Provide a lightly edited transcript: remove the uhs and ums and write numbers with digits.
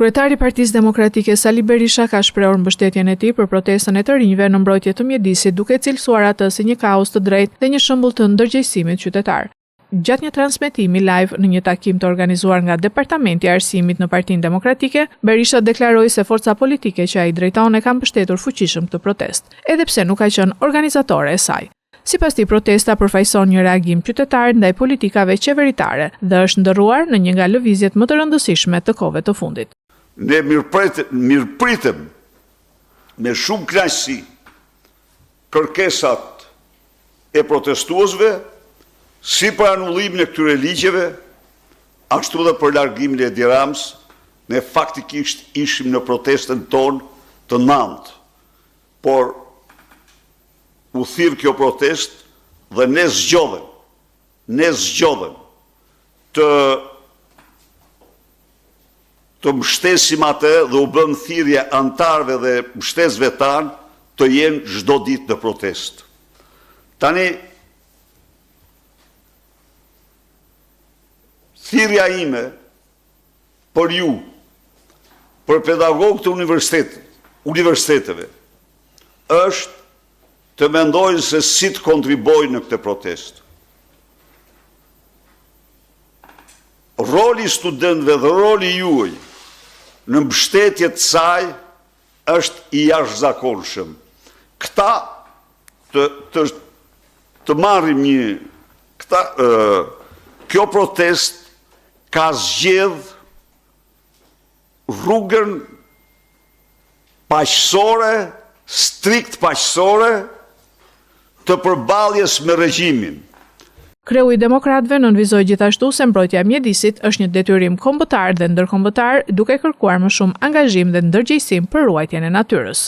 Kryetari i Partisë Demokratike Sali Berisha ka shprehur mbështetjen e tij për protestën e të rinjve në mbrojtje të mjedisit, duke cilësuar atë si një kaos të drejtë dhe një shembull të ndërgjegjësimit qytetar. Gjatë një transmetimi live në një takim të organizuar nga Departamenti i Arsimit në Partinë Demokratike, Berisha deklaroi se forca politike që ai drejton e kanë mbështetur fuqishëm këtë protestë, edhe pse nuk ka qenë organizatore e saj. Sipas tij, protesta përfaqëson një reagim qytetar ndaj politikave qeveritare dhe është ndërruar në një nga lëvizjet më të rëndësishme të kohëve të fundit. Ne mirëpritëm me shumë kënaqësi kërkesat e protestuesve, si për anullimin e këtyre ligjeve, ashtu dhe për largimin e Edi Ramës. Ne faktikisht ishim në protestën tonë të 9, por u thirr kjo protest dhe ne zgjodhem të mbështesim atë dhe u bën thirrje antarëve dhe mbështetësve tanë të jenë çdo ditë në protestë. Tani thirrja ime për ju, për pedagogët e universiteteve, është të mendojnë se si të kontribojnë në këtë protestë. Roli i studentëve dhe roli juaj në mbështetje të saj është i jashtëzakonshëm. Këta të marrim kjo protestë ka zgjedh rrugën paqësore, strikt paqësore, të përballjes me regjimin. Kreu i Demokratëve nënvizoi gjithashtu se mbrojtja e mjedisit është një detyrim kombëtar dhe ndërkombëtar, duke kërkuar më shumë angazhim dhe ndërgjegjësim për ruajtjen e natyrës.